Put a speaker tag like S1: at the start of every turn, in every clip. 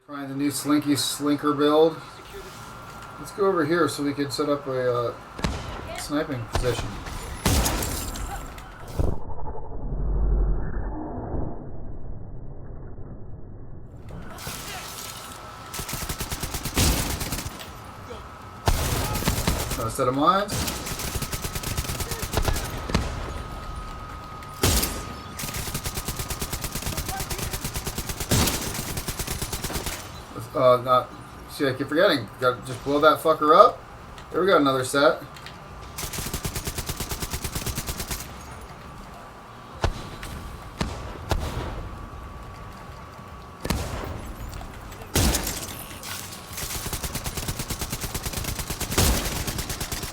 S1: Trying the new Slinker build. Let's go over here so we can set up a sniping position. Got a set of mines. Not. See, I keep forgetting. Got to just blow that fucker up. There we got another set.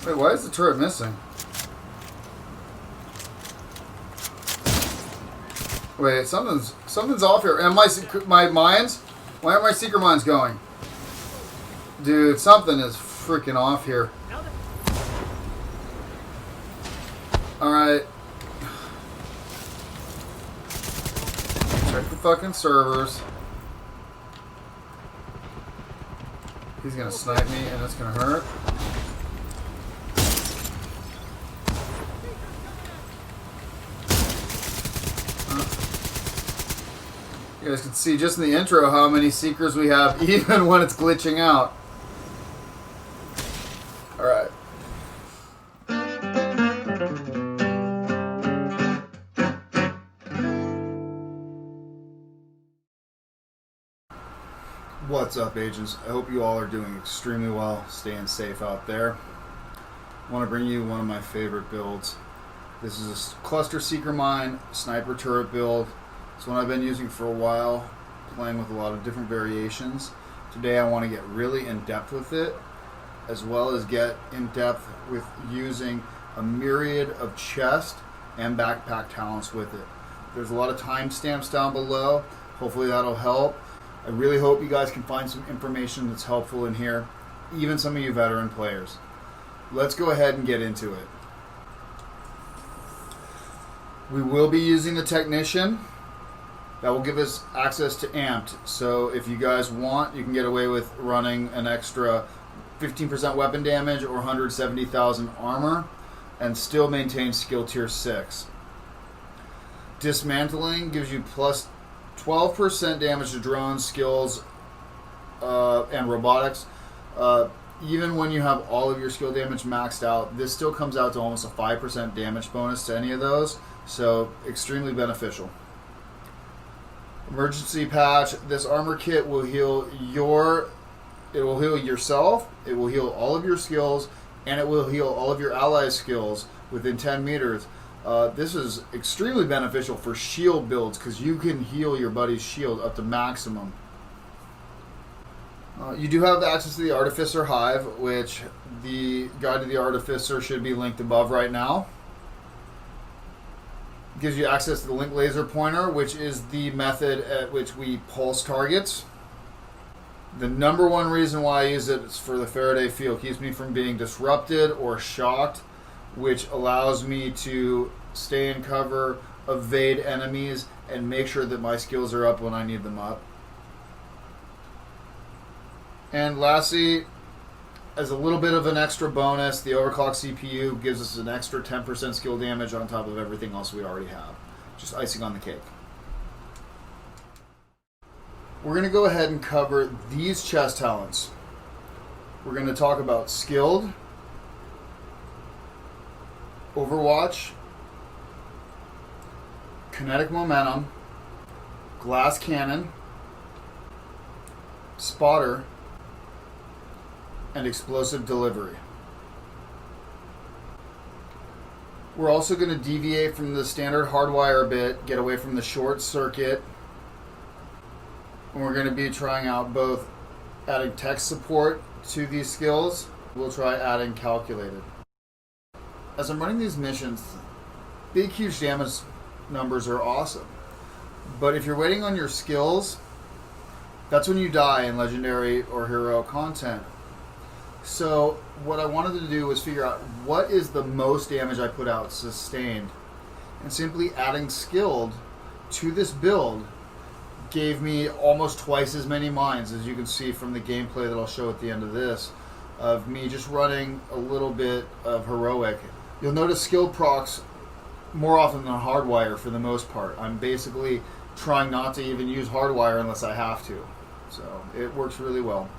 S1: Wait, why is the turret missing? Wait, something's off here. And my mines? Why aren't my seeker mines going? Dude, something is freaking off here. Alright. Check the fucking servers. He's gonna snipe me and it's gonna hurt. You guys can see just in the intro how many seekers we have, even when it's glitching out. Alright. What's up, agents? I hope you all are doing extremely well, staying safe out there. I want to bring you one of my favorite builds. This is a cluster seeker mine sniper turret build. It's one I've been using for a while, playing with a lot of different variations. Today I want to get really in depth with it, as well as get in depth with using a myriad of chest and backpack talents with it. There's a lot of timestamps down below. Hopefully that'll help. I really hope you guys can find some information that's helpful in here, even some of you veteran players. Let's go ahead and get into it. We will be using the Technician. That will give us access to Amped. So if you guys want, you can get away with running an extra 15% weapon damage or 170,000 armor and still maintain skill tier 6. Dismantling gives you plus 12% damage to drones, skills, and robotics. Even when you have all of your skill damage maxed out, this still comes out to almost a 5% damage bonus to any of those. So extremely beneficial. Emergency patch. This armor kit will heal yourself, it will heal all of your skills, and it will heal all of your allies' skills within 10 meters. This is extremely beneficial for shield builds because you can heal your buddy's shield up to maximum. You do have access to the Artificer Hive, which the guide to the Artificer should be linked above right now. Gives you access to the link laser pointer, which is the method at which we pulse targets. The number one reason why I use it is for the Faraday field. Keeps me from being disrupted or shocked, which allows me to stay in cover, evade enemies, and make sure that my skills are up when I need them up. And lastly, as a little bit of an extra bonus, the overclock CPU gives us an extra 10% skill damage on top of everything else we already have. Just icing on the cake. We're going to go ahead and cover these chest talents. We're going to talk about skilled, Overwatch, Kinetic Momentum, Glass Cannon, Spotter, and Explosive Delivery. We're also going to deviate from the standard hardwire bit, get away from the short circuit, and we're going to be trying out both adding text support to these skills. We'll try adding calculated. As I'm running these missions, big huge damage numbers are awesome, but if you're waiting on your skills, that's when you die in legendary or hero content. So what I wanted to do was figure out what is the most damage I put out sustained, and simply adding skilled to this build gave me almost twice as many mines, as you can see from the gameplay that I'll show at the end of this, of me just running a little bit of heroic. You'll notice skill procs more often than hardwire for the most part. I'm basically trying not to even use hardwire unless I have to. So it works really well.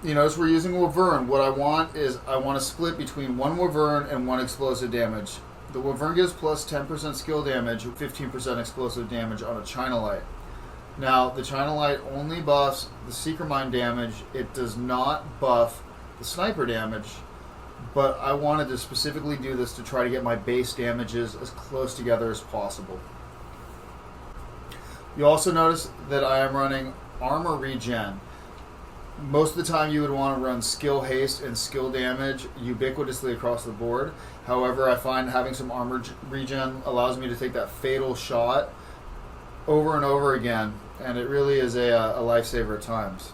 S1: You notice we're using Wyvern. What I want is I want to split between one Wyvern and one explosive damage. The Wyvern gives plus 10% skill damage, 15% explosive damage on a China Light. Now, the China Light only buffs the Seeker Mine damage. It does not buff the Sniper damage, but I wanted to specifically do this to try to get my base damages as close together as possible. You also notice that I am running armor regen. Most of the time you would want to run skill haste and skill damage ubiquitously across the board. However, I find having some armor regen allows me to take that fatal shot over and over again, and it really is a lifesaver at times.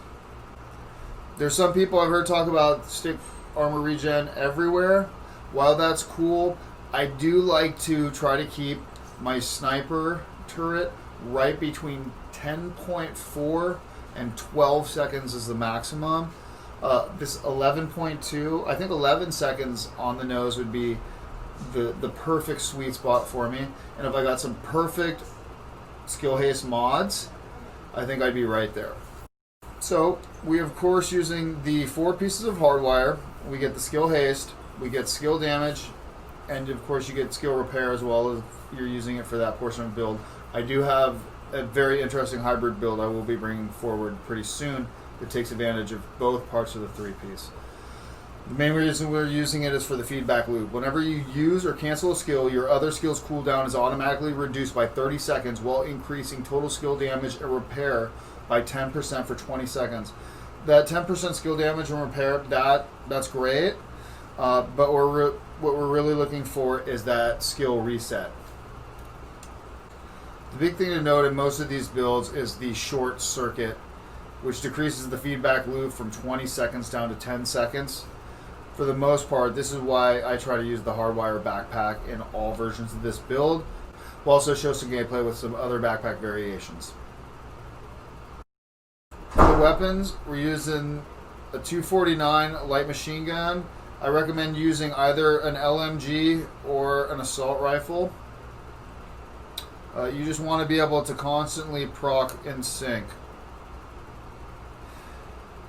S1: There's some people I've heard talk about stick armor regen everywhere. While that's cool, I do like to try to keep my sniper turret right between 10.4 and 12 seconds is the maximum. This 11.2, I think 11 seconds on the nose would be the perfect sweet spot for me. And if I got some perfect skill haste mods, I think I'd be right there. So we of course using the 4 pieces of hardwire. We get the skill haste, we get skill damage, and of course you get skill repair as well as you're using it for that portion of build. I do have a very interesting hybrid build I will be bringing forward pretty soon that takes advantage of both parts of the 3-piece. The main reason we're using it is for the feedback loop. Whenever you use or cancel a skill, your other skill's cooldown is automatically reduced by 30 seconds while increasing total skill damage and repair by 10% for 20 seconds. That 10% skill damage and repair, that's great, but what we're really looking for is that skill reset. The big thing to note in most of these builds is the short circuit, which decreases the feedback loop from 20 seconds down to 10 seconds. For the most part, this is why I try to use the hardwire backpack in all versions of this build. We'll also show some gameplay with some other backpack variations. For the weapons, we're using a 249 light machine gun. I recommend using either an LMG or an assault rifle. You just want to be able to constantly proc in sync.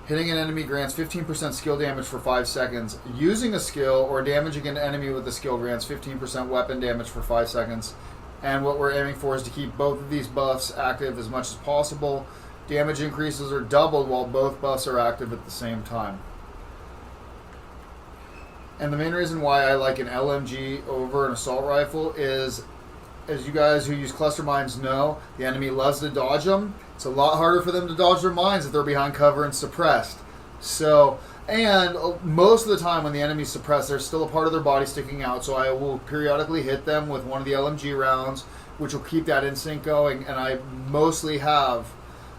S1: Hitting an enemy grants 15% skill damage for 5 seconds. Using a skill or damaging an enemy with a skill grants 15% weapon damage for 5 seconds. And what we're aiming for is to keep both of these buffs active as much as possible. Damage increases are doubled while both buffs are active at the same time. And the main reason why I like an LMG over an assault rifle is, as you guys who use cluster mines know, the enemy loves to dodge them. It's a lot harder for them to dodge their mines if they're behind cover and suppressed. So, and most of the time when the enemy's suppressed, there's still a part of their body sticking out, so I will periodically hit them with one of the LMG rounds, which will keep that instinct going, and I mostly have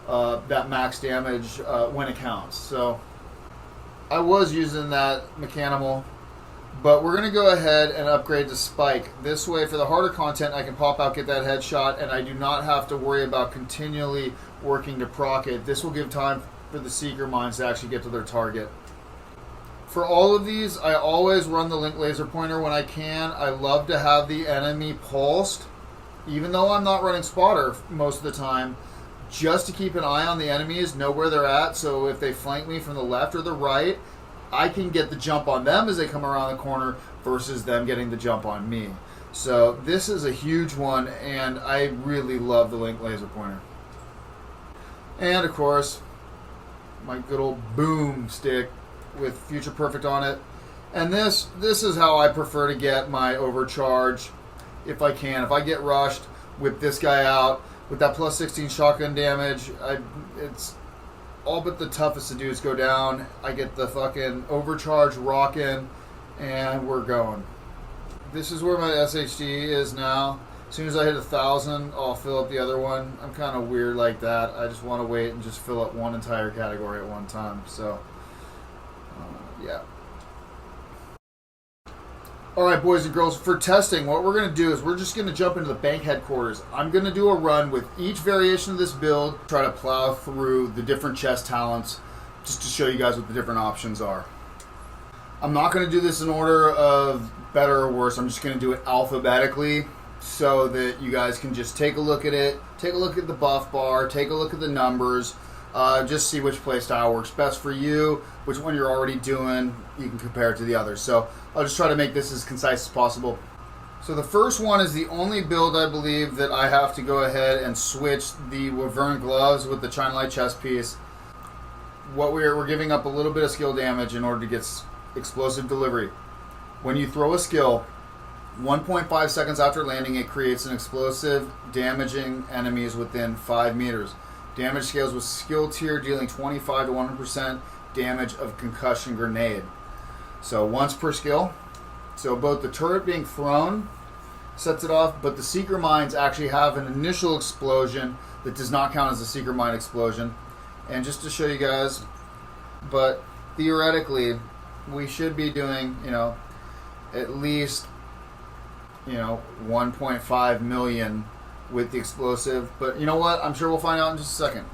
S1: that max damage when it counts. So, I was using that mechanimal, but we're going to go ahead and upgrade to Spike. This way, for the harder content, I can pop out, get that headshot, and I do not have to worry about continually working to proc it. This will give time for the Seeker mines to actually get to their target. For all of these, I always run the Link Laser Pointer when I can. I love to have the enemy pulsed, even though I'm not running spotter most of the time, just to keep an eye on the enemies, know where they're at, so if they flank me from the left or the right, I can get the jump on them as they come around the corner versus them getting the jump on me. So this is a huge one, and I really love the Link Laser Pointer. And of course, my good old boom stick with Future Perfect on it. And this is how I prefer to get my overcharge if I can. If I get rushed, whip this guy out with that plus 16 shotgun damage. It's all but the toughest of dudes go down. I get the fucking overcharge rocking, and we're going. This is where my SHD is now. As soon as I hit 1,000, I'll fill up the other one. I'm kind of weird like that. I just want to wait and just fill up one entire category at one time. So, yeah. Alright, boys and girls, for testing, what we're going to do is we're just going to jump into the bank headquarters. I'm going to do a run with each variation of this build, try to plow through the different chest talents, just to show you guys what the different options are. I'm not going to do this in order of better or worse. I'm just going to do it alphabetically so that you guys can just take a look at it, take a look at the buff bar, take a look at the numbers, just see which playstyle works best for you, which one you're already doing, you can compare it to the others. So I'll just try to make this as concise as possible. So the first one is the only build I believe that I have to go ahead and switch the Wyvern gloves with the China Light chest piece. What we're giving up a little bit of skill damage in order to get explosive delivery. When you throw a skill, 1.5 seconds after landing, it creates an explosive, damaging enemies within 5 meters. Damage scales with skill tier, dealing 25 to 100% damage of concussion grenade. So once per skill. So both the turret being thrown sets it off, but the Seeker Mines actually have an initial explosion that does not count as a Seeker Mine explosion. And just to show you guys, but theoretically, we should be doing, at least, 1.5 million with the explosive. But you know what? I'm sure we'll find out in just a second.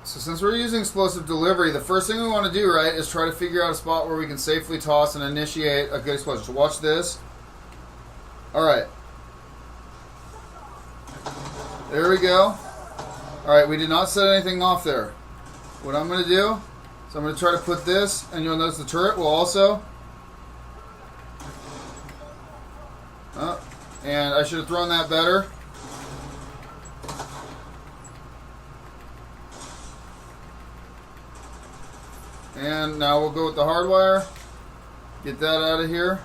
S1: So since we're using explosive delivery, the first thing we want to do, right, is try to figure out a spot where we can safely toss and initiate a good explosion. So watch this. Alright. There we go. Alright, we did not set anything off there. What I'm going to do is I'm going to try to put this, and you'll notice the turret will also... and I should have thrown that better. And now we'll go with the hardwire. Get that out of here.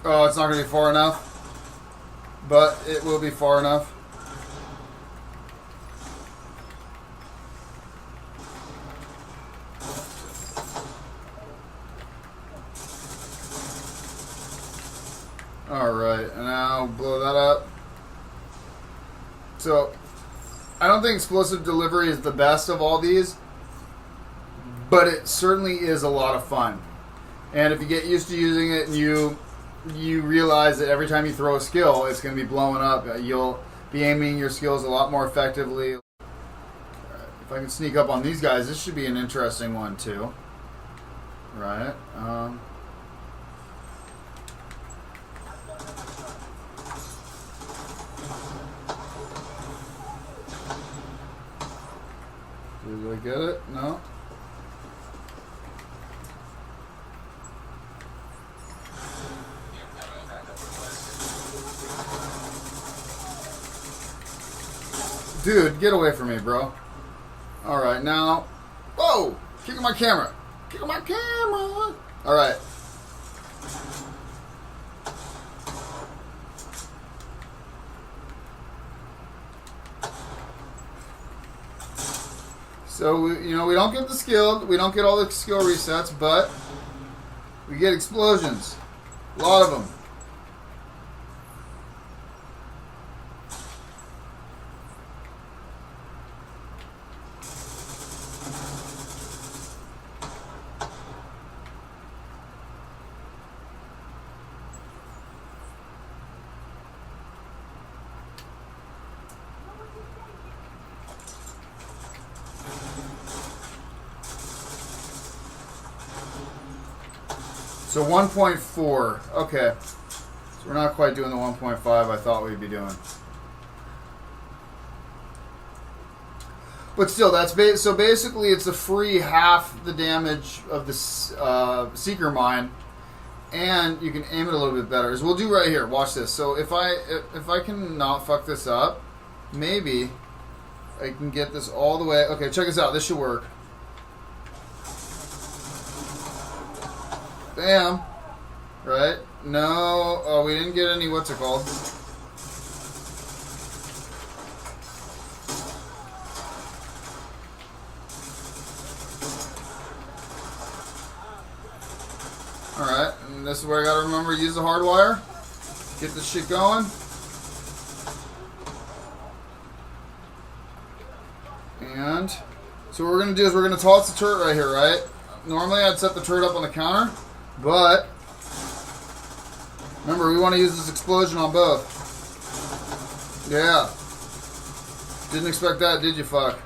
S1: Oh, it's not going to be far enough. But it will be far enough. Alright, and now blow that up. So, I don't think explosive delivery is the best of all these, but it certainly is a lot of fun. And if you get used to using it and you realize that every time you throw a skill, it's going to be blowing up, you'll be aiming your skills a lot more effectively. If I can sneak up on these guys, this should be an interesting one too. Right? Did I get it? No? Dude, get away from me, bro. Alright, now... Whoa! Kicking my camera! Kicking my camera! Alright. So, we don't get the skill, we don't get all the skill resets, but we get explosions. A lot of them. So 1.4, okay. So we're not quite doing the 1.5 I thought we'd be doing. But still, so basically it's a free half the damage of the Seeker Mine, and you can aim it a little bit better. As we'll do right here, watch this. So if I can not fuck this up, maybe I can get this all the way. Okay, check this out, this should work. Bam. Right? No. Oh, we didn't get any, what's it called? Alright. And this is where I gotta remember to use the hardwire. Get this shit going. And so what we're gonna do is we're gonna toss the turret right here, right? Normally I'd set the turret up on the counter, but remember we want to use this explosion on both. Yeah. Didn't expect that, did you, fuck?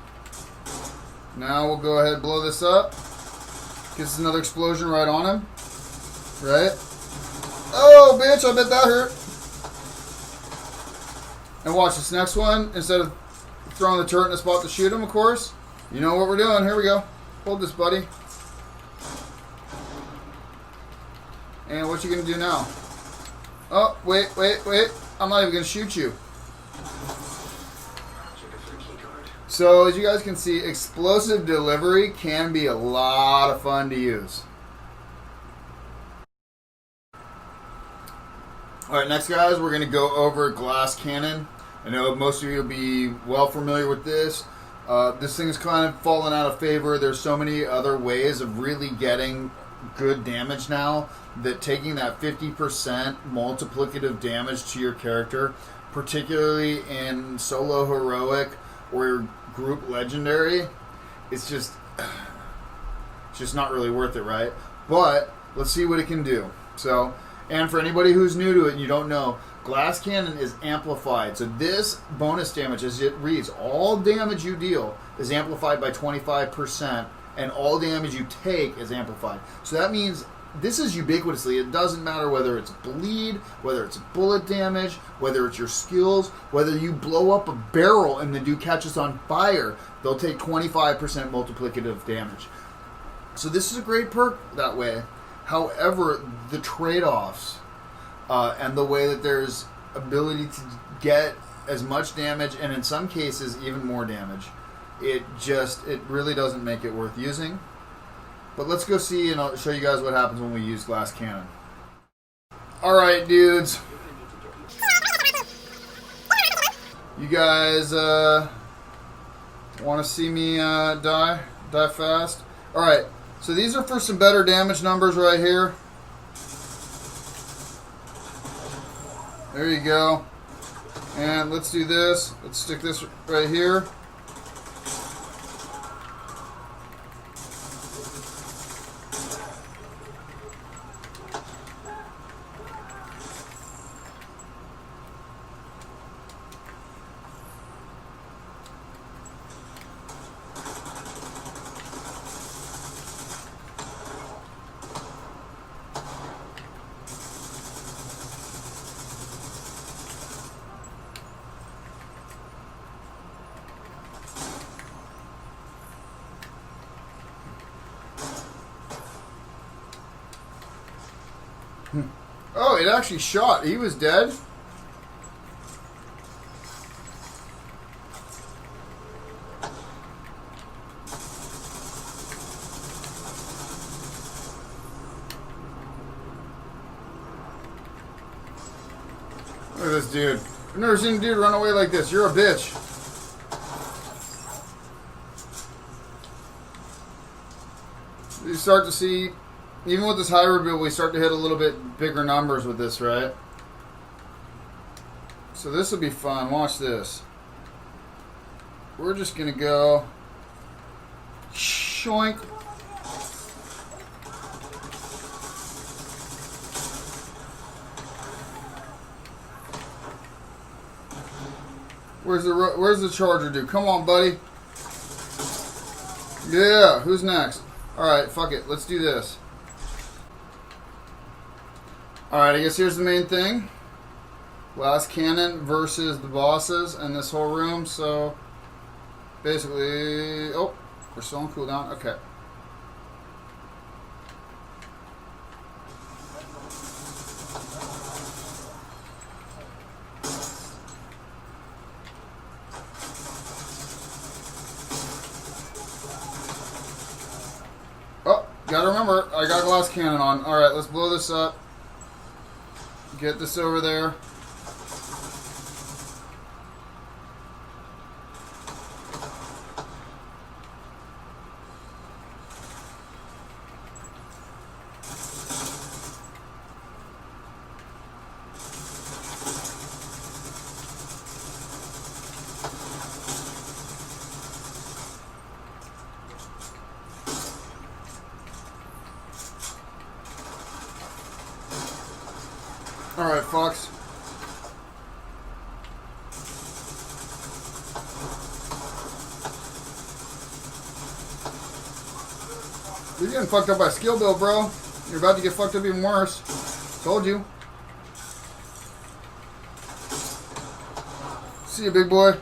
S1: Now we'll go ahead and blow this up. Gets another explosion right on him. Right? Oh, bitch, I bet that hurt. And watch this next one. Instead of throwing the turret in a spot to shoot him, of course, you know what we're doing. Here we go. Hold this, buddy. And what you gonna do now? Oh, wait. I'm not even gonna shoot you. So, as you guys can see, explosive delivery can be a lot of fun to use. Alright, next guys, we're going to go over glass cannon. I know most of you will be well familiar with this. This thing's kind of fallen out of favor. There's so many other ways of really getting good damage now that taking that 50% multiplicative damage to your character, particularly in solo heroic or group legendary, it's just not really worth it, right? But let's see what it can do. So, and for anybody who's new to it and you don't know, glass cannon is amplified. So this bonus damage, as it reads, all damage you deal is amplified by 25%, and all damage you take is amplified. So that means this is ubiquitously. It doesn't matter whether it's bleed, whether it's bullet damage, whether it's your skills, whether you blow up a barrel and the dude catches on fire, they'll take 25% multiplicative damage. So this is a great perk that way. However, the trade-offs and the way that there's ability to get as much damage and in some cases even more damage, it really doesn't make it worth using. But let's go see, and I'll show you guys what happens when we use glass cannon. Alright, dudes. You guys want to see me die fast? Alright, so these are for some better damage numbers right here. There you go. And let's do this. Let's stick this right here. Oh, it actually shot. He was dead. Look at this dude. I've never seen a dude run away like this. You're a bitch. You start to see, even with this hybrid build, we start to hit a little bit bigger numbers with this, right? So this will be fun. Watch this. We're just going to go shoink. Where's the charger dude? Come on, buddy. Yeah, who's next? Alright, fuck it. Let's do this. Alright, I guess here's the main thing. Glass cannon versus the bosses in this whole room. So, basically... Oh, we're still on cooldown. Okay. Oh, gotta remember, I got glass cannon on. Alright, let's blow this up. Get this over there. Alright, Fox. You're getting fucked up by skill build, bro. You're about to get fucked up even worse. Told you. See you, big boy.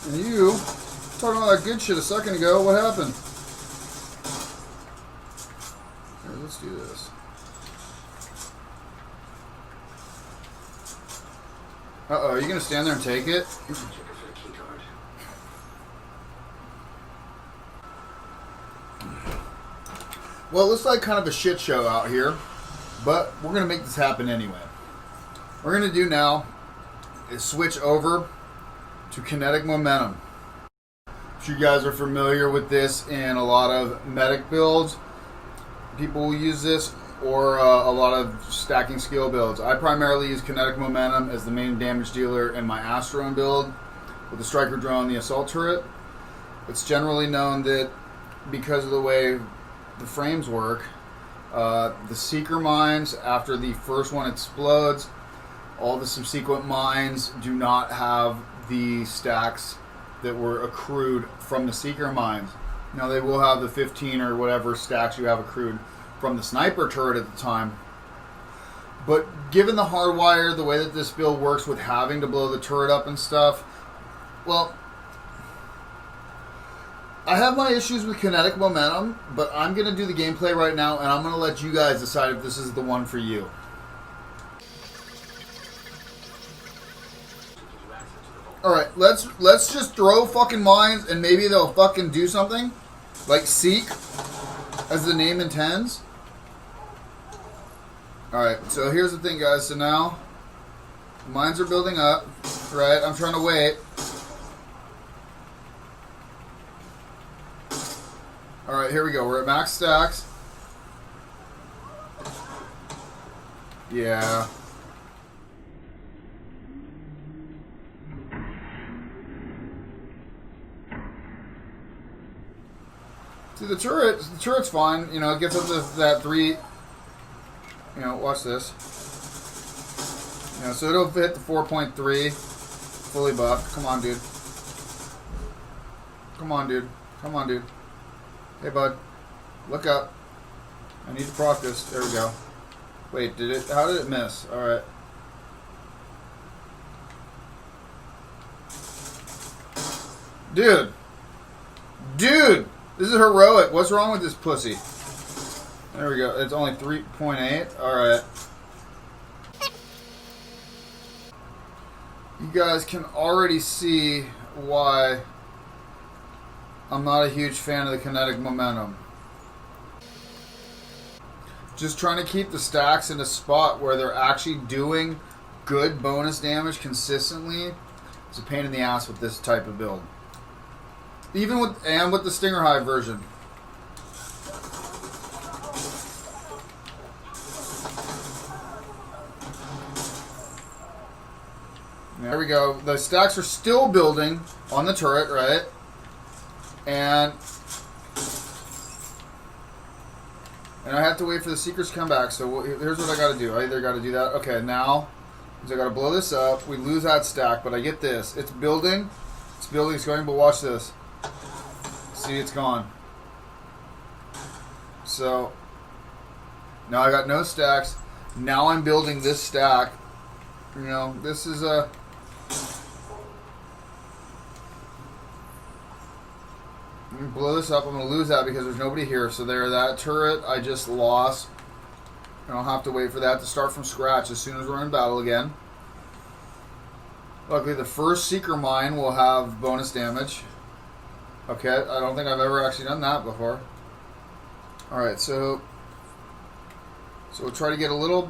S1: And you, talking all that good shit a second ago, what happened? Here, let's do this. Uh-oh, are you going to stand there and take it? Well, it looks like kind of a shit show out here, but we're going to make this happen anyway. What we're going to do now is switch over to Kinetic Momentum. I'm sure you guys are familiar with this in a lot of medic builds. People will use this, or a lot of stacking skill builds. I primarily use Kinetic Momentum as the main damage dealer in my Astron build with the Striker drone and the assault turret. It's generally known that because of the way the frames work, the Seeker mines, after the first one explodes, all the subsequent mines do not have the stacks that were accrued from the Seeker mines. Now they will have the 15 or whatever stacks you have accrued from the sniper turret at the time. But given the hardwire, the way that this build works with having to blow the turret up and stuff, well, I have my issues with Kinetic Momentum, but I'm going to do the gameplay right now, and I'm going to let you guys decide if this is the one for you. Alright, let's just throw fucking mines, and maybe they'll fucking do something. Like Seek, as the name intends. Alright, so here's the thing, guys. So now, mines are building up, right? I'm trying to wait. Alright, here we go. We're at max stacks. Yeah. See, the turret's fine. You know, it gets up to that 3... You know, watch this. You know, so it'll hit the 4.3. Fully buffed. Come on, dude. Come on, dude. Come on, dude. Hey, bud. Look up. I need to proc this. There we go. Wait, did it... How did it miss? Alright. Dude. Dude! This is heroic. What's wrong with this pussy? There we go. It's only 3.8. Alright. You guys can already see why I'm not a huge fan of the Kinetic Momentum. Just trying to keep the stacks in a spot where they're actually doing good bonus damage consistently is a pain in the ass with this type of build. Even with the Stinger Hive version. There we go. The stacks are still building on the turret, right? And I have to wait for the Seekers to come back. So here's what I got to do. I either got to do that. Okay, now I got to blow this up. We lose that stack, but I get this. It's building. It's building. It's going. But watch this. See, it's gone. So now I got no stacks. Now I'm building this stack. You know, this is a... I'm going to blow this up. I'm going to lose that because there's nobody here. So there, that turret I just lost. And I'll have to wait for that to start from scratch as soon as we're in battle again. Luckily, the first Seeker mine will have bonus damage. Okay, I don't think I've ever actually done that before. Alright, so we'll try to get a little...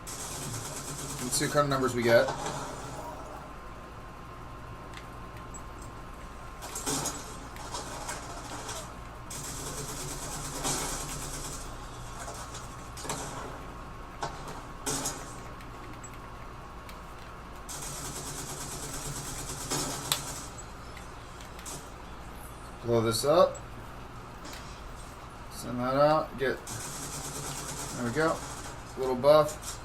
S1: Let's see what kind of numbers we get. Blow this up. Send that out. Get... There we go. A little buff.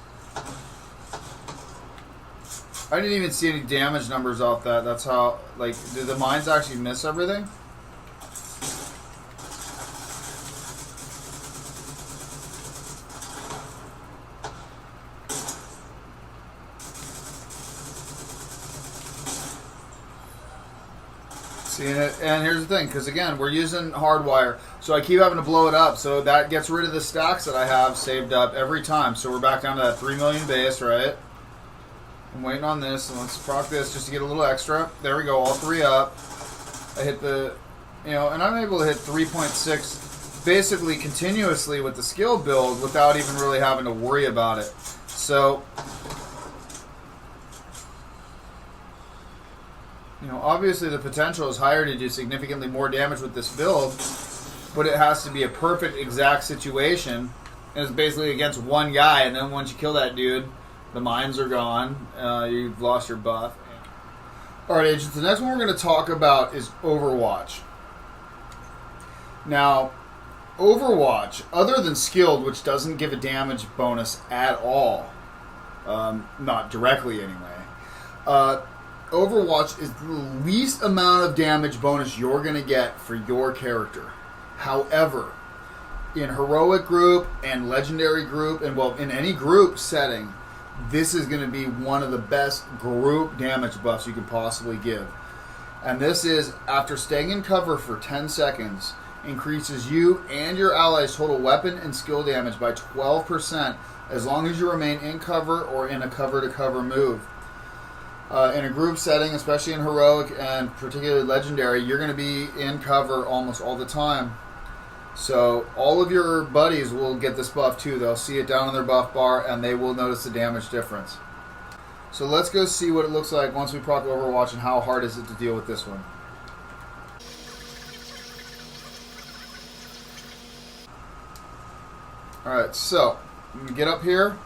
S1: I didn't even see any damage numbers off that. That's how, like, did the mines actually miss everything? Seeing it, and here's the thing, because again, we're using hardwire, so I keep having to blow it up, so that gets rid of the stacks that I have saved up every time. So we're back down to that 3 million base, right? I'm waiting on this, and let's proc this just to get a little extra. There we go, all 3 up. I hit the, you know, and I'm able to hit 3.6 basically continuously with the skill build without even really having to worry about it. So, you know, obviously the potential is higher to do significantly more damage with this build, but it has to be a perfect exact situation, and it's basically against one guy, and then once you kill that dude, the mines are gone, you've lost your buff. Alright, agents, the next one we're going to talk about is Overwatch. Now, Overwatch, other than skilled, which doesn't give a damage bonus at all, not directly anyway, Overwatch is the least amount of damage bonus you're going to get for your character. However, in heroic group and legendary group, and well, in any group setting, this is going to be one of the best group damage buffs you can possibly give. And this is, after staying in cover for 10 seconds, increases you and your allies' total weapon and skill damage by 12% as long as you remain in cover or in a cover-to-cover move. In a group setting, especially in heroic and particularly legendary, you're going to be in cover almost all the time. So all of your buddies will get this buff too. They'll see it down on their buff bar and they will notice the damage difference. So let's go see what it looks like once we proc Overwatch and how hard is it to deal with this one. Alright, so I'm going to get up here.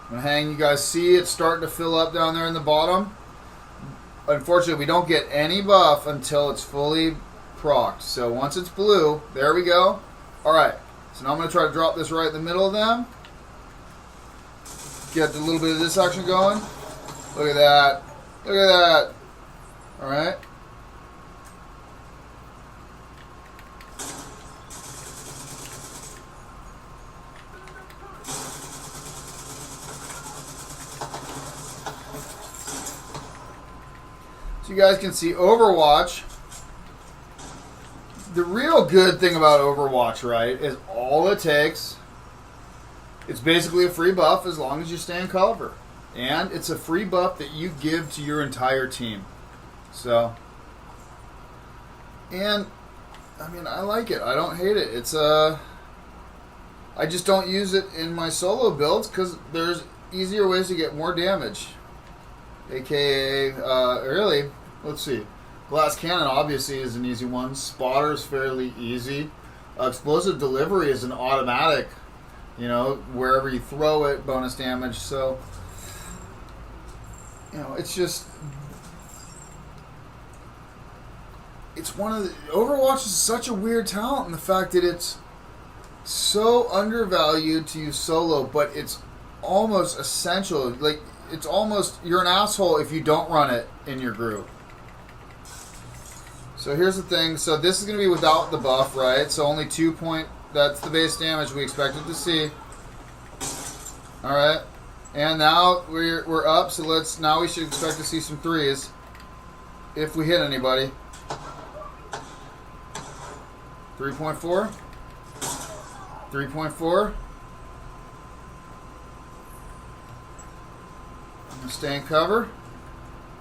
S1: I'm going to hang. You guys see it's starting to fill up down there in the bottom. Unfortunately, we don't get any buff until it's fully procced. So once it's blue, there we go. Alright, so now I'm going to try to drop this right in the middle of them. Get a little bit of this action going. Look at that. Look at that. Alright. So you guys can see Overwatch. The real good thing about Overwatch, right, is all it takes, it's basically a free buff as long as you stay in cover. And it's a free buff that you give to your entire team. So, and, I mean, I like it. I don't hate it. It's, I just don't use it in my solo builds because there's easier ways to get more damage. AKA, really, let's see. Glass Cannon obviously is an easy one. Spotter is fairly easy. Explosive Delivery is an automatic, you know, wherever you throw it, bonus damage. So, you know, it's just, it's one of the, Overwatch is such a weird talent in the fact that it's so undervalued to use solo, but it's almost essential. Like, it's almost, you're an asshole if you don't run it in your group. So here's the thing. So this is going to be without the buff, right? So only 2 point, that's the base damage we expected to see. Alright. And now we're up, so now we should expect to see some threes. If we hit anybody. 3.4. 3.4. Stay in cover.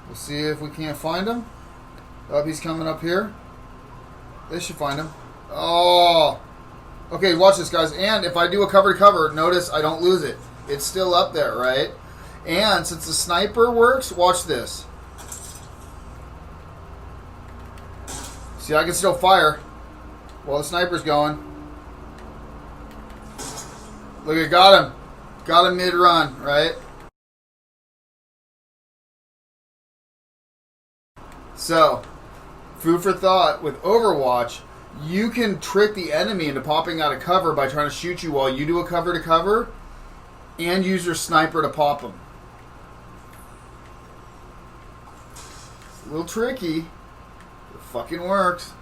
S1: We'll see if we can't find him. Oh, he's coming up here. They should find him. Oh! Okay, watch this, guys. And if I do a cover-to-cover, notice I don't lose it. It's still up there, right? And since the sniper works, watch this. See, I can still fire while the sniper's going. Look, I got him. Got him mid-run, right? So, food for thought, with Overwatch, you can trick the enemy into popping out of cover by trying to shoot you while you do a cover-to-cover and use your sniper to pop them. a little tricky. It fucking works.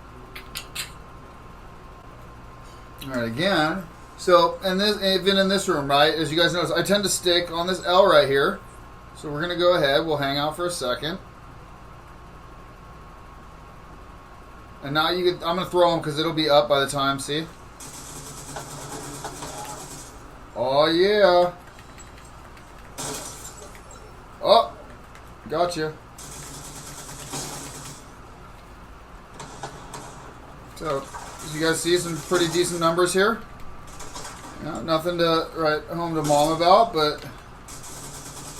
S1: Alright, again. So, and this, even in this room, right, as you guys notice, I tend to stick on this L right here. So we're going to go ahead. We'll hang out for a second. And now you can, I'm going to throw them because it'll be up by the time, see? Oh, yeah. Oh, gotcha. So, as you guys see, some pretty decent numbers here. Yeah, nothing to write home to mom about, but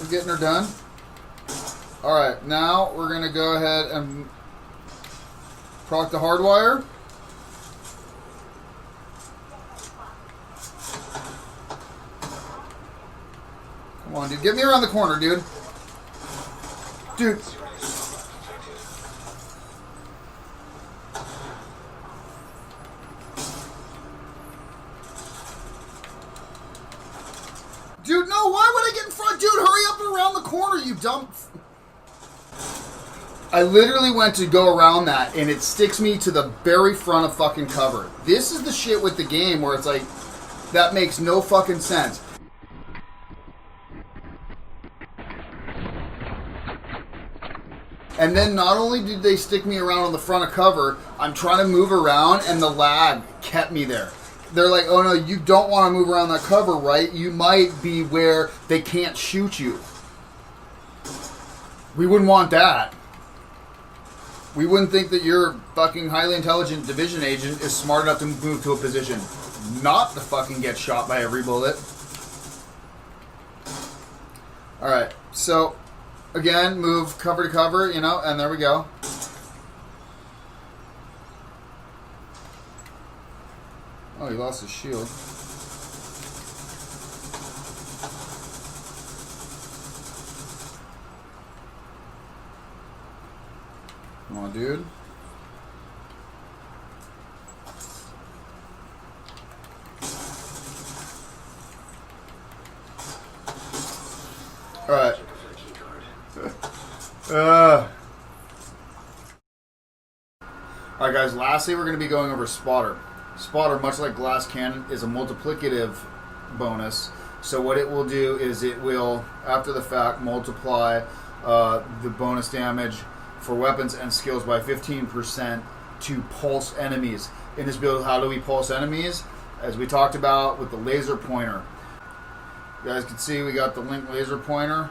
S1: we're getting her done. Alright, now we're going to go ahead and proc the hardwire. Come on, dude. Get me around the corner, dude. Dude. Dude, no, why would I get in front? Dude, hurry up and around the corner, you dumb... I literally went to go around that, and it sticks me to the very front of fucking cover. This is the shit with the game where it's like, that makes no fucking sense. And then not only did they stick me around on the front of cover, I'm trying to move around, and the lag kept me there. They're like, oh no, you don't want to move around that cover, right? You might be where they can't shoot you. We wouldn't want that. We wouldn't think that your fucking highly intelligent division agent is smart enough to move to a position not to fucking get shot by every bullet. Alright, so, again, move cover to cover, you know, and there we go. Oh, he lost his shield. Come on, dude. Alright. Alright, guys, lastly, we're going to be going over Spotter. Spotter, much like Glass Cannon, is a multiplicative bonus. So what it will do is it will, after the fact, multiply the bonus damage for weapons and skills by 15% to pulse enemies. In this build, how do we pulse enemies? As we talked about with the laser pointer. You guys can see we got the Link laser pointer.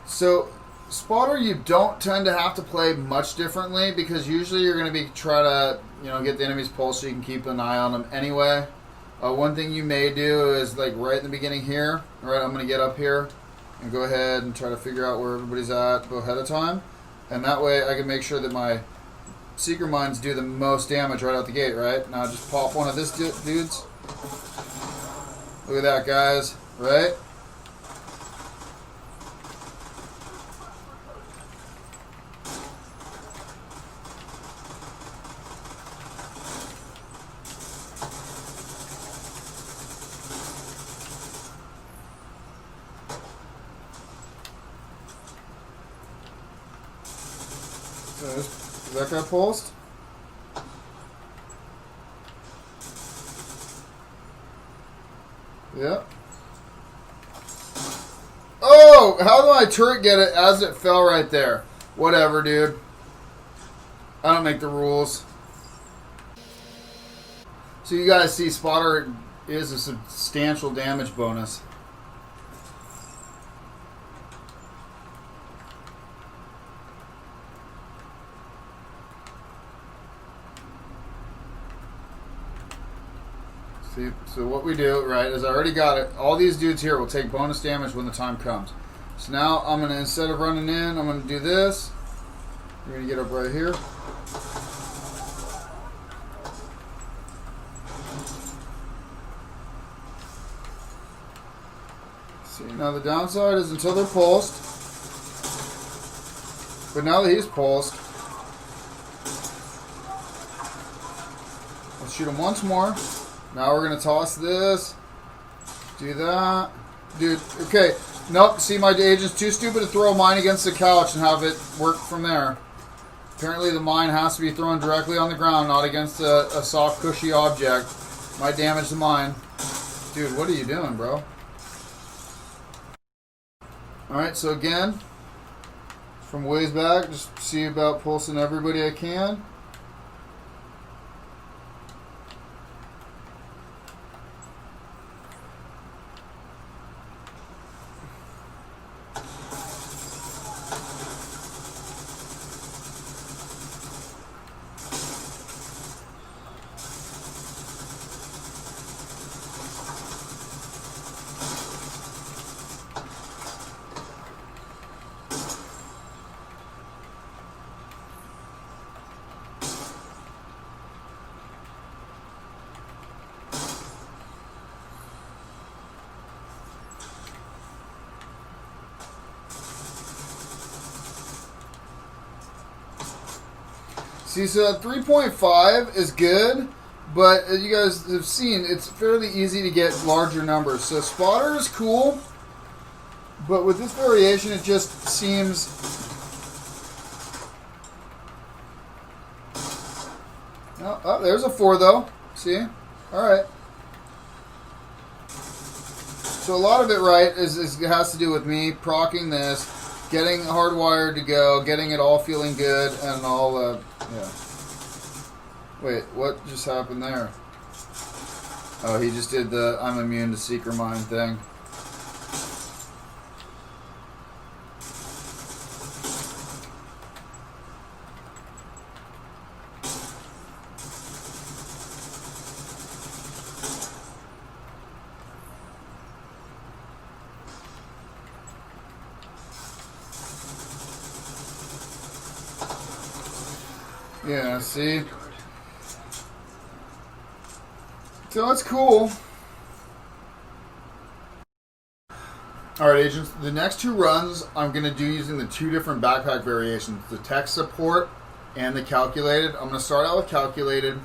S1: So, Spotter you don't tend to have to play much differently because usually you're going to be trying to, you know, get the enemy's pulse so you can keep an eye on them anyway. One thing you may do is like right in the beginning here, right, I'm going to get up here and go ahead and try to figure out where everybody's at ahead of time. And that way I can make sure that my Seeker Mines do the most damage right out the gate, right? Now just pop one of this dudes. Look at that, guys, right? Is that guy pulsed? Yep. Oh! How did my turret get it as it fell right there? Whatever, dude. I don't make the rules. So you guys see Spotter is a substantial damage bonus. See, so what we do, right, is I already got it. All these dudes here will take bonus damage when the time comes. So now I'm going to, instead of running in, I'm going to do this. You're going to get up right here. See, now the downside is until they're pulsed. But now that he's pulsed, let's shoot him once more. Now we're going to toss this, do that. Dude, okay, Nope, see, my agent's too stupid to throw mine against the couch and have it work from there. Apparently the mine has to be thrown directly on the ground, not against a soft, cushy object. Might damage the mine. Dude, what are you doing, bro? Alright, so again, from ways back, just see about pulsing everybody I can. See, so 3.5 is good, but as you guys have seen, it's fairly easy to get larger numbers. So spotter is cool, but with this variation, it just seems... Oh, there's a 4 though. See? Alright. So a lot of it, right, is it has to do with me procking this, getting hardwired to go, getting it all feeling good, and all... yeah. Wait, what just happened there? Oh, he just did the I'm immune to Seeker Mine thing. Yeah, see? So that's cool. Alright, agents, the next 2 runs I'm going to do using the 2 different backpack variations, the tech support and the calculated. I'm going to start out with calculated.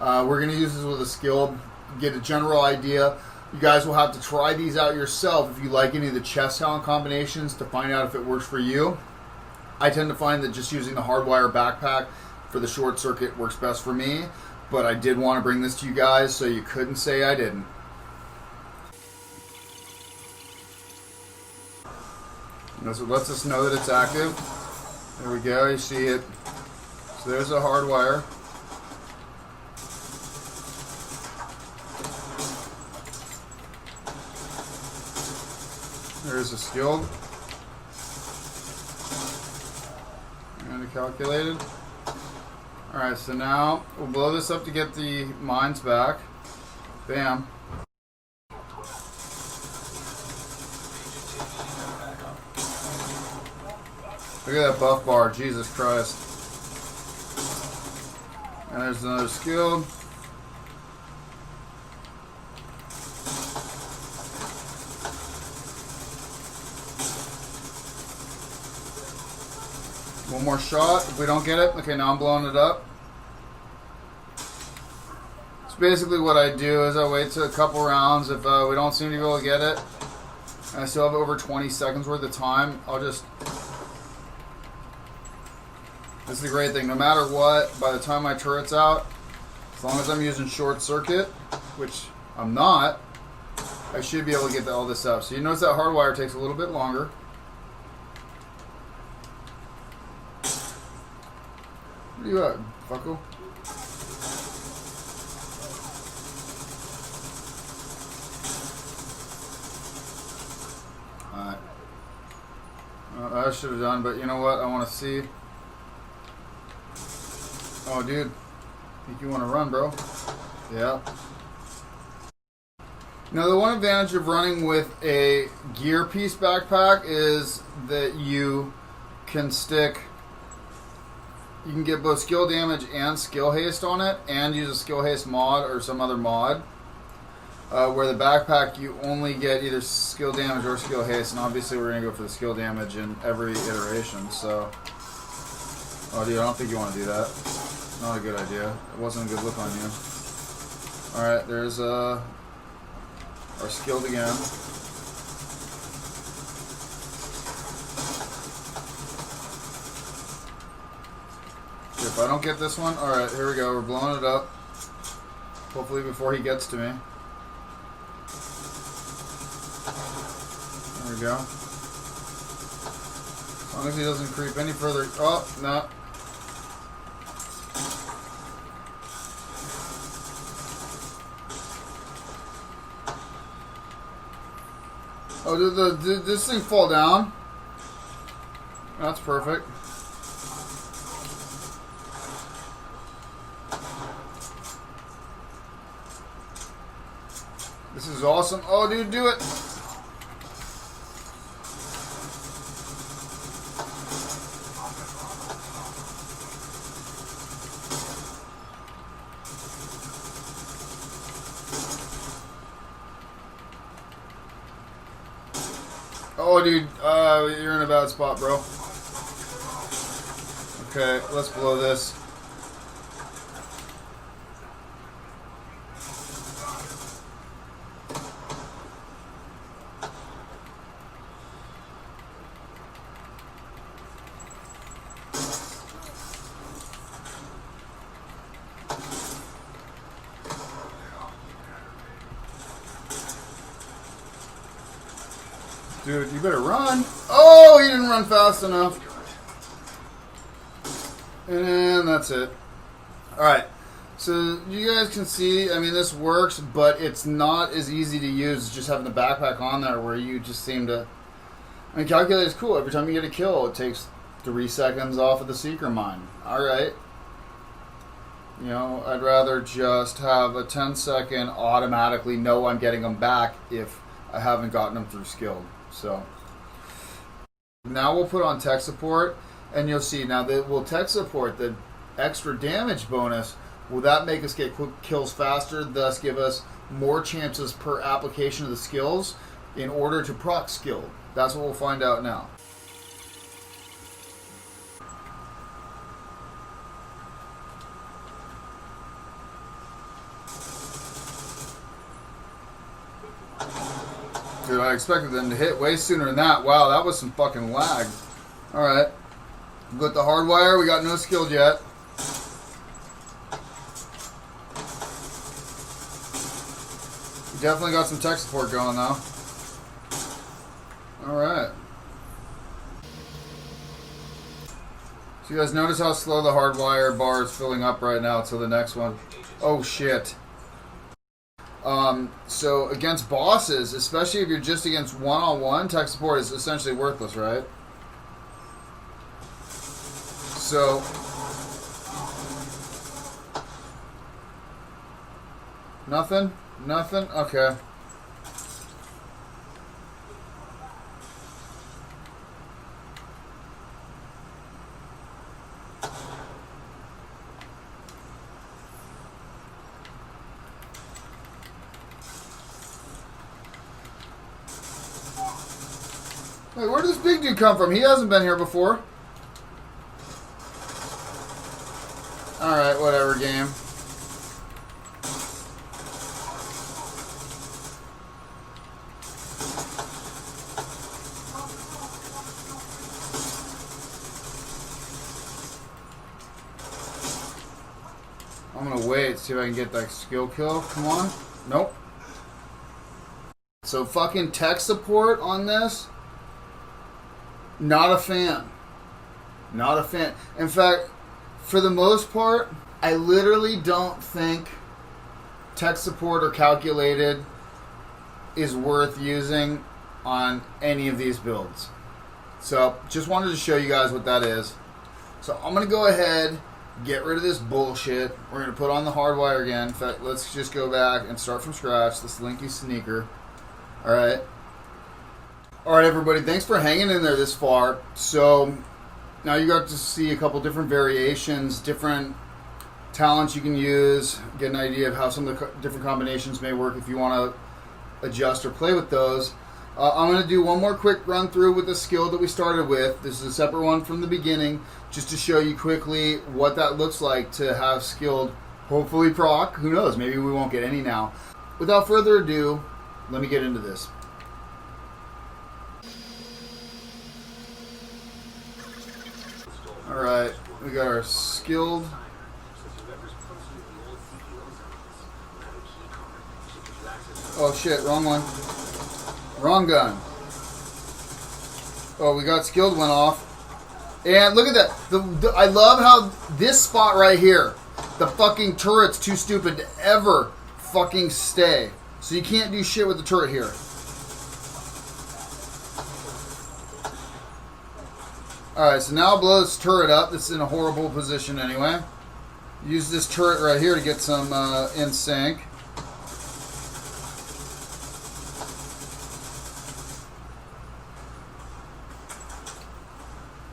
S1: We're going to use this with a skill, get a general idea. You guys will have to try these out yourself if you like any of the chest talent combinations to find out if it works for you. I tend to find that just using the hardwire backpack for the short circuit works best for me, but I did want to bring this to you guys so you couldn't say I didn't. That's what lets us know that it's active. There we go, you see it. So there's a hardwire. There's a skilled. And a calculated. Alright, so now we'll blow this up to get the mines back. Bam. Look at that buff bar, Jesus Christ. And there's another skilled. One more shot. If we don't get it, okay, now I'm blowing it up. So basically what I do is I wait till a couple rounds. If we don't seem to be able to get it, and I still have over 20 seconds worth of time, I'll just... This is the great thing. No matter what, by the time my turret's out, as long as I'm using short circuit, which I'm not, I should be able to get all this up. So you notice that hardwire takes a little bit longer. Where you at, fucko? Alright. I should have done, but you know what? I want to see. Oh, dude. Think you want to run, bro? Yeah. Now, the one advantage of running with a gear piece backpack is that you can stick... You can get both skill damage and skill haste on it, and use a skill haste mod or some other mod. Where the backpack, you only get either skill damage or skill haste, and obviously we're going to go for the skill damage in every iteration, so... Oh, dude, I don't think you want to do that. Not a good idea. It wasn't a good look on you. Alright, there's our skilled again. If I don't get this one, alright, here we go. We're blowing it up. Hopefully before he gets to me. There we go. As long as he doesn't creep any further. Oh, no. Oh, did this thing fall down? That's perfect. This is awesome. Oh, dude, do it. Oh, dude, you're in a bad spot, bro. Okay, let's blow this. Dude, you better run. Oh, he didn't run fast enough. And that's it. Alright. So you guys can see, I mean, this works, but it's not as easy to use as just having the backpack on there where you just seem to... I mean, calculate is cool. Every time you get a kill, it takes 3 seconds off of the Seeker Mine. Alright. You know, I'd rather just have a 10-second automatically know I'm getting them back if I haven't gotten them through skilled. So now we'll put on tech support, and you'll see now that we'll tech support the extra damage bonus. Will that make us get quick kills faster, thus give us more chances per application of the skills in order to proc skilled? That's what we'll find out now. Dude, I expected them to hit way sooner than that. Wow, that was some fucking lag. Alright. We got the hardwire. We got no skilled yet. We definitely got some tech support going, though. Alright. So you guys notice how slow the hardwire bar is filling up right now till the next one. Oh, shit. So against bosses, especially if you're just against one-on-one, tech support is essentially worthless, right? So nothing? Nothing? Okay. Wait, where did this big dude come from? He hasn't been here before. Alright, whatever, game. I'm gonna wait, see if I can get that skill kill. Come on. Nope. So fucking tech support on this? Not a fan. Not a fan. In fact, for the most part, I literally don't think tech support or calculated is worth using on any of these builds. So, just wanted to show you guys what that is. So, I'm going to go ahead, get rid of this bullshit. We're going to put on the hardwire again. In fact, let's just go back and start from scratch. The Slinky Sneaker. Alright. Alright, everybody. Thanks for hanging in there this far. So, now you got to see a couple different variations, different talents you can use, get an idea of how some of the different combinations may work if you want to adjust or play with those. I'm going to do one more quick run through with the skill that we started with. This is a separate one from the beginning, just to show you quickly what that looks like to have skilled, hopefully proc. Who knows, maybe we won't get any now. Without further ado, let me get into this. Alright, We got our skilled. Oh shit, wrong one. Wrong gun. Oh, we got skilled went off. And look at that. I love how this spot right here, the fucking turret's too stupid to ever fucking stay. So you can't do shit with the turret here. Alright, so now I'll blow this turret up. This is in a horrible position anyway. Use this turret right here to get some in sync.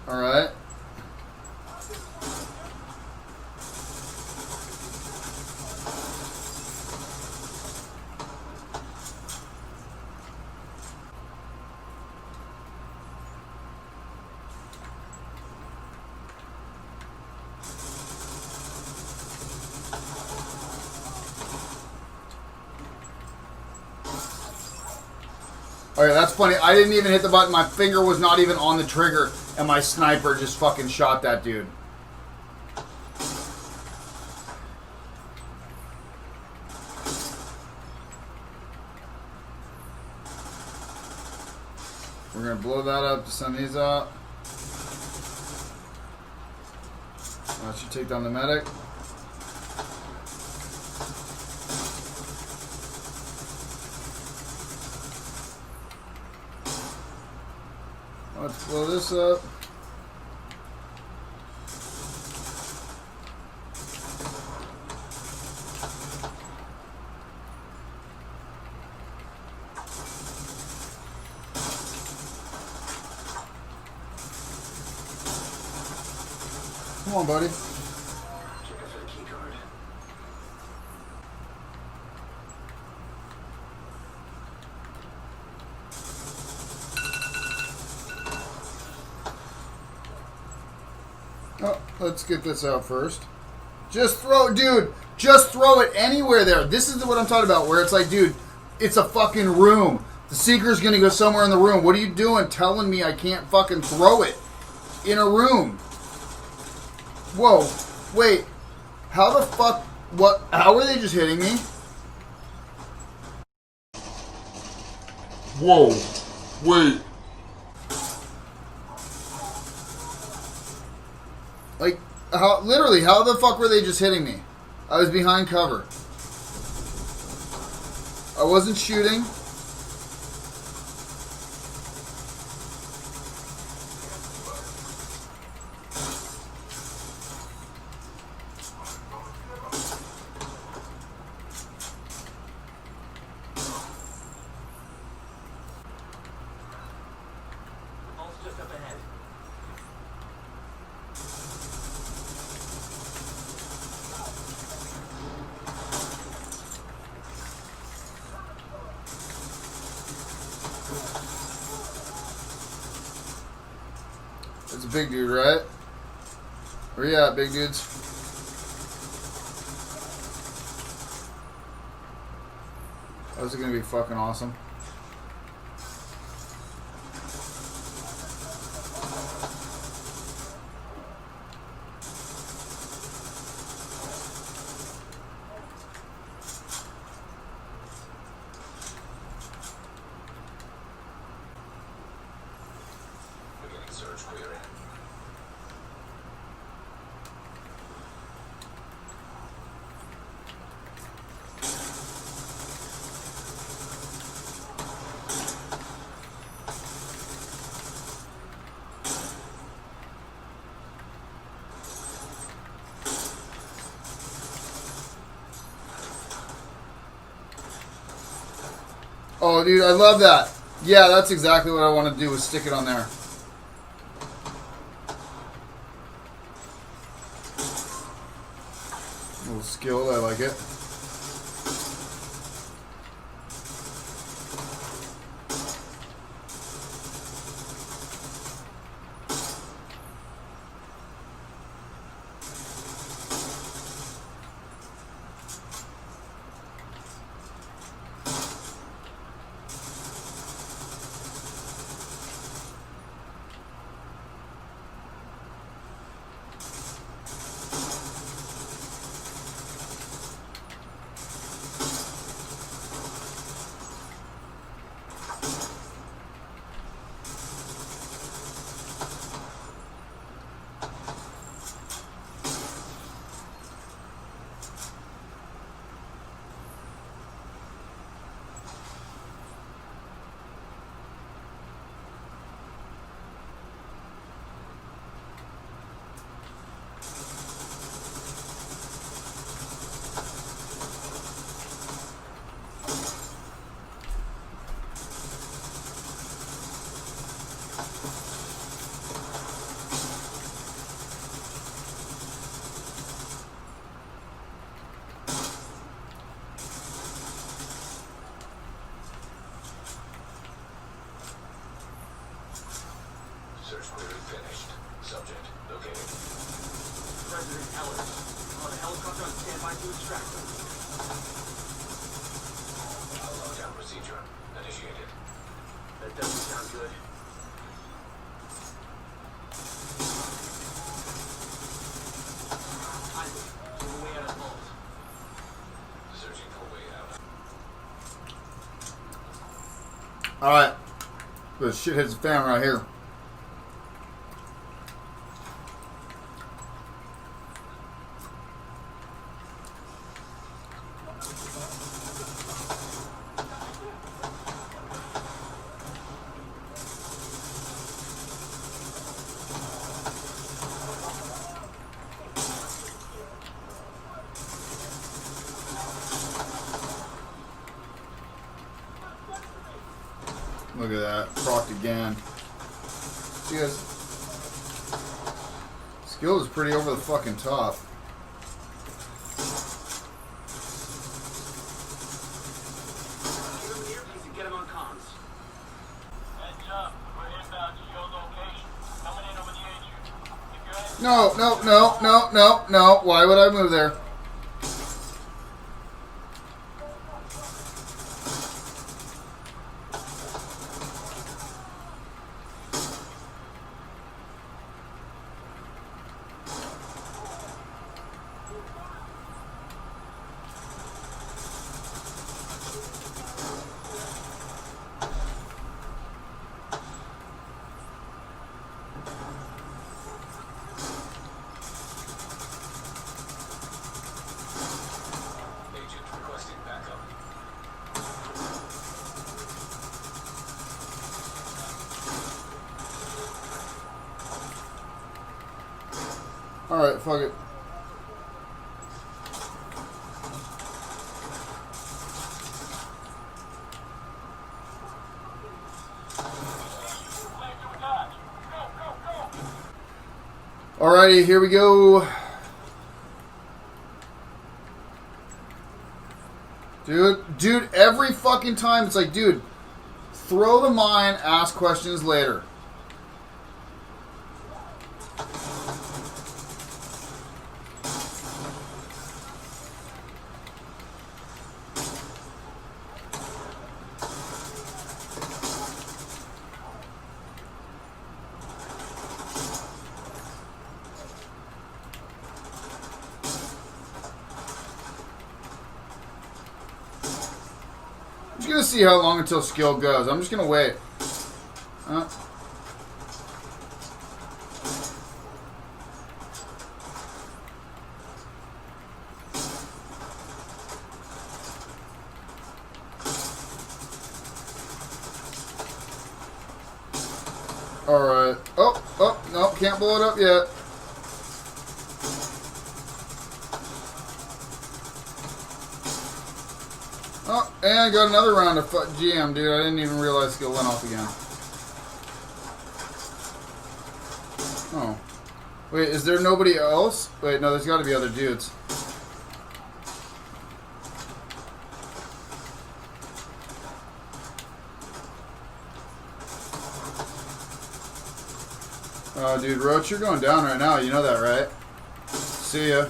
S1: Alright. Okay, that's funny. I didn't even hit the button. My finger was not even on the trigger, and my sniper just fucking shot that dude. We're going to blow that up to send these out. That should take down the medic. Let's blow this up. Come on, buddy. Oh, let's get this out first. Just throw it, dude. Just throw it anywhere there. This is what I'm talking about, where it's like, dude, it's a fucking room. The Seeker's going to go somewhere in the room. What are you doing telling me I can't fucking throw it in a room? Whoa. Wait. How the fuck? What? How are they just hitting me?
S2: Whoa. Wait.
S1: Like, how? Literally, how the fuck were they just hitting me? I was behind cover. I wasn't shooting. It's a big dude, right? Where you at, big dudes? Oh, this is gonna be fucking awesome. Oh, dude, I love that. Yeah, that's exactly what I want to do, is stick it on there. A little skilled, I like it.
S2: Search query finished. Subject located.
S3: President Heller. On a helicopter on standby to extract them.
S2: Lockdown procedure initiated.
S3: That doesn't sound good. We're way out of vault.
S2: Searching for way out.
S1: Alright. The shithead's fan right here. Look at that. Procced again. See guys. Skill is pretty over the fucking top.
S3: Get him here, please, and get him on comms.
S4: Heads up, we're inbound to your location. Coming in over the edge. If you're heading
S1: No, no, no, no, no, no. Why would I move there?
S2: Agent requesting backup.
S1: Alright, fuck it.
S4: clear to attach. Go, go, go!
S1: Alrighty, here we go. Dude, every fucking time it's like, dude, throw the mine, ask questions later. I'm just gonna see how long until skill goes. I'm just gonna wait. Alright. Oh, no, can't blow it up yet. Oh, and I got another round of GM, dude. I didn't even realize skill went off again. Oh. Wait, is there nobody else? Wait, no, there's got to be other dudes. Oh, dude, Roach, you're going down right now. You know that, right? See ya.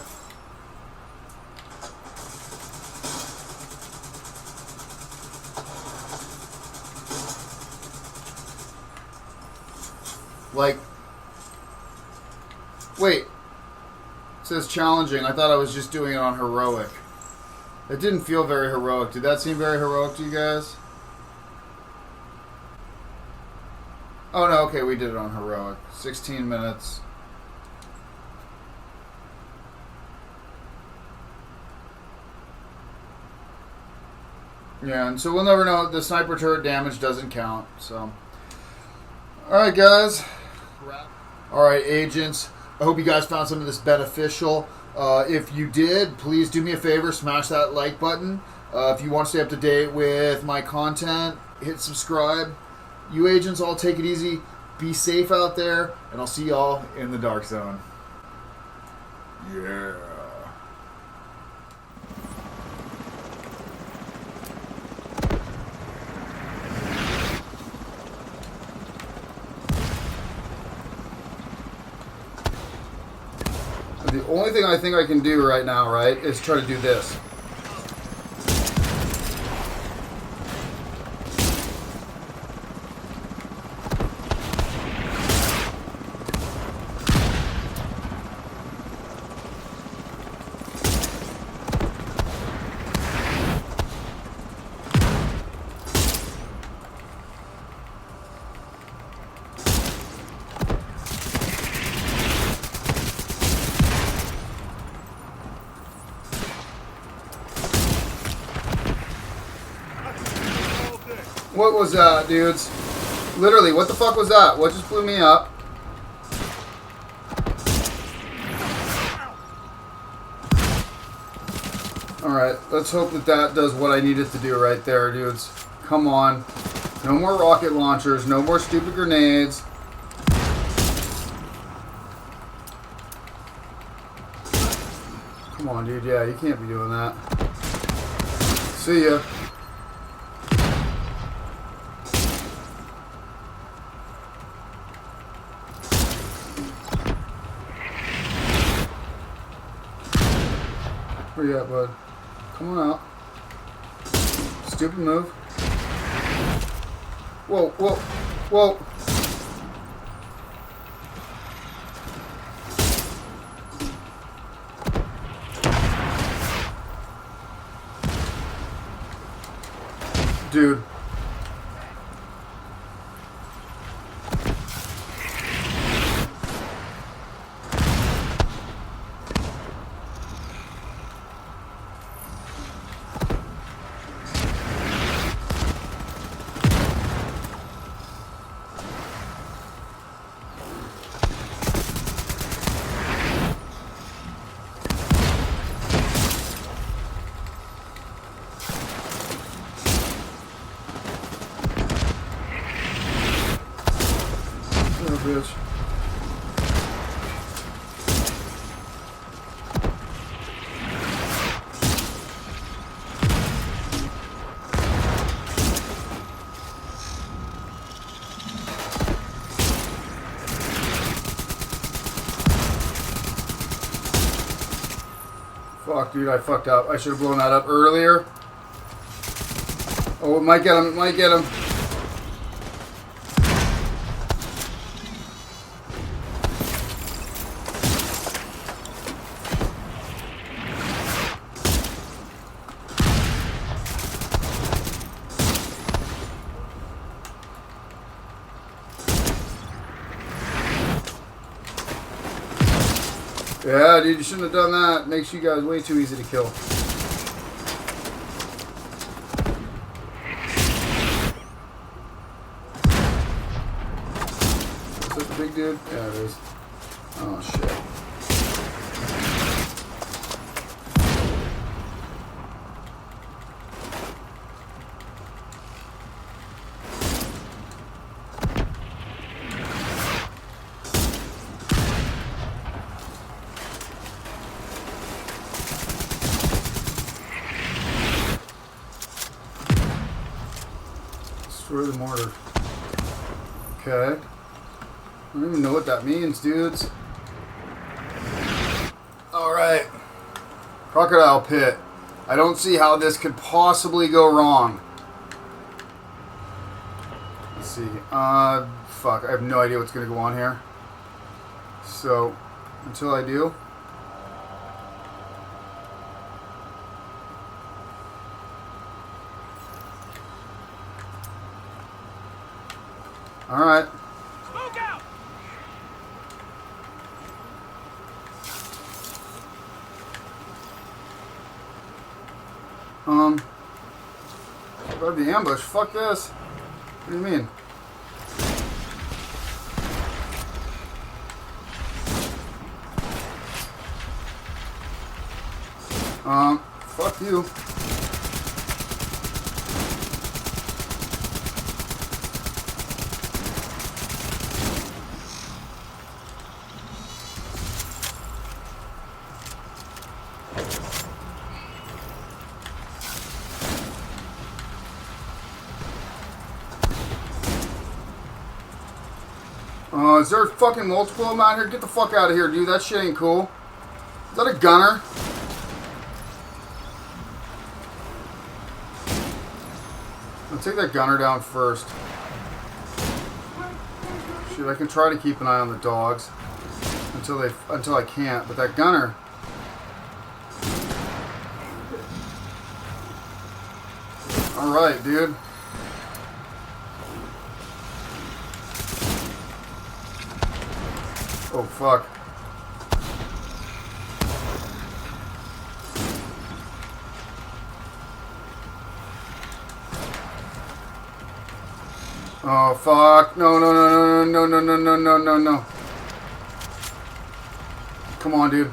S1: Like, wait. It says challenging. I thought I was just doing it on heroic. It didn't feel very heroic. Did that seem very heroic to you guys? Oh, no, okay, we did it on heroic. 16 minutes. Yeah, and so we'll never know. The sniper turret damage doesn't count, so. Alright, guys. Alright, agents. I hope you guys found some of this beneficial. If you did, please do me a favor, smash that like button. If you want to stay up to date with my content, hit subscribe. You agents all take it easy. Be safe out there, and I'll see y'all in the dark zone. Yeah. only thing I think I can do right now, right, is try to do this. What was that, dudes? Literally, what the fuck was that? What just blew me up? Alright, let's hope that that does what I needed to do right there, dudes. Come on. No more rocket launchers. No more stupid grenades. Come on, dude. Yeah, you can't be doing that. See ya. Where you at, bud? Come on out. Stupid move. Whoa, whoa, whoa. Dude. Bitch. Fuck, dude, I fucked up. I should have blown that up earlier. Oh, it might get him. It might get him. Yeah, dude, you shouldn't have done that. Makes you guys way too easy to kill. Is this the big dude? Yeah, it is. Oh, shit. Destroy the mortar. Okay. I don't even know what that means, dudes. Alright. Crocodile pit. I don't see how this could possibly go wrong. Let's see. Fuck. I have no idea what's going to go on here. So, until I do... Alright.
S3: Smoke out!
S1: Above the ambush. Fuck this. What do you mean? Fuck you. Is there fucking multiple of them out here? Get the fuck out of here, dude. That shit ain't cool. that a gunner? I'll take that gunner down first. Shoot, I can try to keep an eye on the dogs until I can't, but that gunner. All right, dude. Oh fuck. Oh fuck. No, no, no, no, no, no, no, no, no, no, no. Come on, dude.